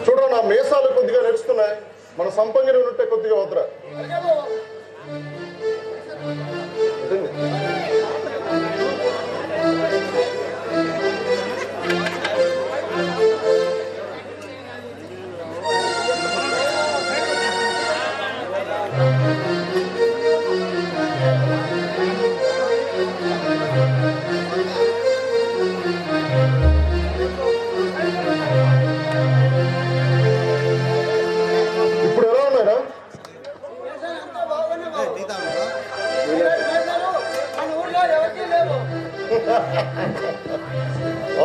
చూడరా నా మీసాలు కొద్దిగా నడుస్తున్నాయి, మన సంపంగిని ఉంటే కొద్దిగా వద్దరా.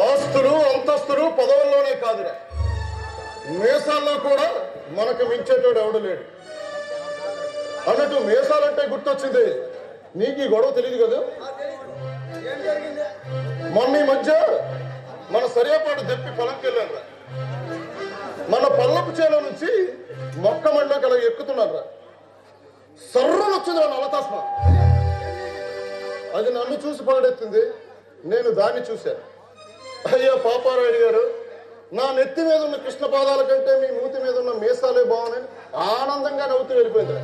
ఆస్తులు అంతస్తులు పదవుల్లోనే కాదురా, మీసాల్లో కూడా మనకు మించేటోడు ఎవడు లేడు అన్నట్టు. మీసాలంటే గుర్తొచ్చింది, నీకు ఈ గొడవ తెలియదు కదా. మొన్న ఈ మధ్య మన సరియాపాటు దెప్పి పొలంకి వెళ్ళానురా. మన పల్లపు చేలో నుంచి మొక్క మండకి అలా ఎక్కుతున్నారా, సర్రలు వచ్చిందిరా నల్లతాస్మ. అది నన్ను చూసి పడెత్తింది, నేను దాన్ని చూశాను. అయ్యా పాపారాయుడు గారు, నా నెత్తి మీద ఉన్న కృష్ణ పాదాల కంటే మీ మూతి మీద ఉన్న మీసాలే బాగున్నాయి ఆనందంగా నవ్వుతూ వెళ్ళిపోయింది.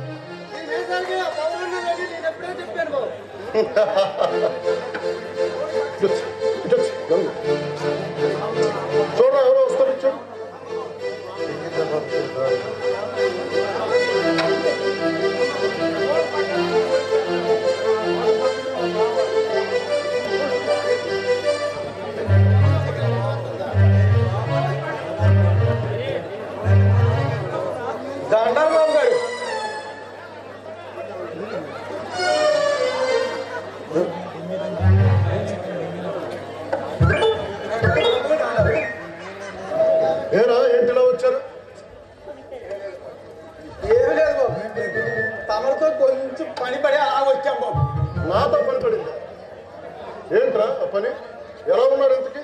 చూడరా ఎవరో వస్తారు, చూడు. దండాబాబు గారు, ఏరా ఏంటిలా వచ్చారు? ఏమీ లేదు బాబు, తమరితో కొంచెం పని పడి అలా వచ్చాం బాబు. నాతో పని పడింది ఏంట్రా ఆ పని? ఎలా ఉన్నారు ఇంతకి?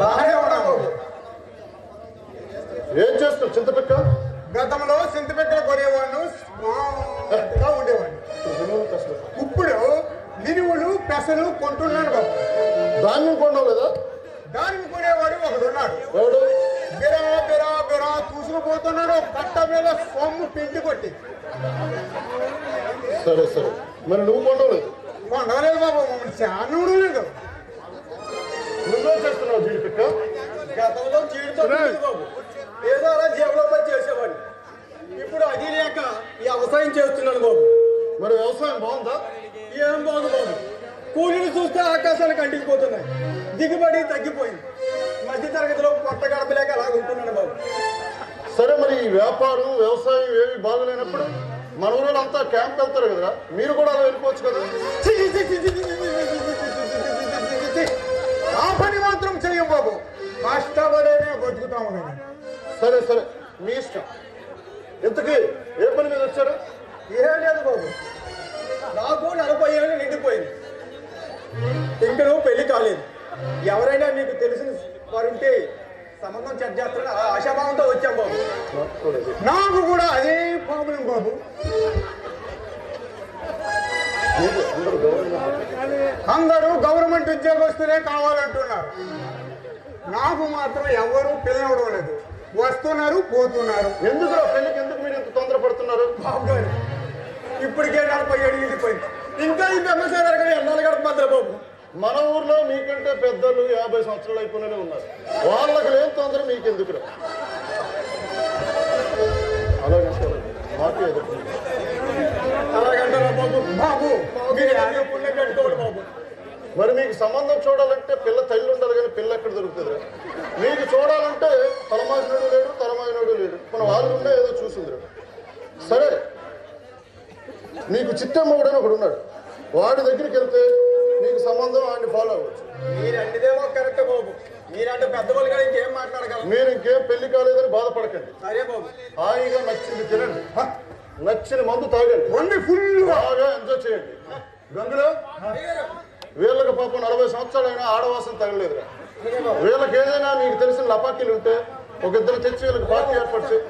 బాగానే ఉన్నా బాబు. ఏం చేస్తావు చింతపిక్క? గతంలో చింతపిక్కలు కొనేవాడిని, ఉండేవాడిని. ఇప్పుడు మినువులు పెసలు కొంటున్నాను బాబు. ధాన్యం కొన్నావు కదా? దానికి కొనేవాడు ఒకడున్నాడు. ఎవడు? బిరా బిరా బిరా చూసుకుపోతున్నాడు, కట్ట మీద సొమ్ము పిండి కొట్టి. సరే సరే, మరి నువ్వు కొనలేదు? కొండలేదు బాబు, మమ్మల్ని చానుడు లేదు. నువ్వే చేస్తున్నావు జీడిపిక్క? గతంలో జీడితో బాబు ఏదో అలా జేబులో పని చేసేవాడిని. ఇప్పుడు అది లేక వ్యవసాయం చేస్తున్నాను బాబు. మరి వ్యవసాయం బాగుందా? ఏం బాగు బాబు, కూలీలు చూస్తే ఆకాశానికి అంటికిపోతున్నాయి, దిగుబడి తగ్గిపోయింది. మధ్య తరగతిలో పొట్ట గడపలేక అలా ఉంటున్నాను బాబు. సరే, మరి ఈ వ్యాపారం వ్యవసాయం ఏవి బాగలేనప్పుడు మన ఊళ్ళో అంతా క్యాంప్ వెళ్తారు కదరా, మీరు కూడా అలా వెళ్ళిపోవచ్చు కదా. ఆ పని మాత్రం చెయ్యం బాబు, కష్టపడేనే బతుకుతాము కదా. సరే సరే, మీ ఇష్టం. ఇంతకీ ఏ పని మీద వచ్చారు? ఏం లేదు బాబు, నాకు 40 ఏళ్ళు నిండిపోయింది, ఇంకా నువ్వు పెళ్లి కాలేదు. ఎవరైనా మీకు తెలిసిన వారుంటే సంబంధం చెక్ చేస్తారని ఆశాభావంతో వచ్చాం బాబు. నాకు కూడా అదే ప్రాబ్లం బాబు. అందరూ గవర్నమెంట్ ఉద్యోగస్తులే కావాలంటున్నారు, నాకు మాత్రం ఎవరు పిల్లవడం లేదు. వస్తున్నారు పోతున్నారు. ఎందుకు పెళ్లికి ఎందుకు మీరు ఇంత తొందరపడుతున్నారు? బాబు గారు ఇప్పటికే 40 ఏళ్ళు నిండిపోయింది, ఇంకా ఈ బెమ్మసారి ఎన్నాళ్ళు గడపమంటారు బాబు. మన ఊర్లో మీకంటే పెద్దలు 50 సంవత్సరాలు అయిపోయినే ఉన్నారు, వాళ్ళకి లేని తొందర మీకెందుకు? అలాగే మాకు అలాగంటారా బాబు? బాబు మీరు పుణ్యం కట్టుకోవాలి బాబు. మరి మీకు సంబంధం చూడాలంటే పిల్ల తల్లి ఉండాలి, కానీ పిల్ల ఎక్కడ దొరుకుతుంది? మీకు చూడాలంటే తలమాసినోడు లేడు, తలమాసినోడు లేడు, మన వాళ్ళు ఉండే ఏదో చూసింది. సరే, మీకు చిట్టమ్మగుడని ఒకడు ఉన్నాడు, వాడి దగ్గరికి వెళ్తే మీకు సంబంధం ఆయన్ని ఫాలో అవ్వచ్చు. మీరు అన్నిదేమో కరెక్ట్ బాబు, మీరంటే పెద్దవాళ్ళు కానీ ఇంకేం మాట్లాడగలరు. మీరు ఇంకేం పెళ్లి కాలేదని బాధపడకండి, సరే బాబు. హాయిగా నచ్చింది తినండి, నచ్చిన మందు తాగండి, మంది ఫుల్ బాగా ఎంజాయ్ చేయండి. గంగులో వీళ్ళకి పాపం 40 సంవత్సరాలైనా ఆడవాసం తగలేదురా. వీళ్ళకి ఏదైనా మీకు తెలిసిన లపాకీలు ఉంటే ఒక ఇద్దరు తెచ్చి వీళ్ళకి పార్టీ ఏర్పాటు చేయి.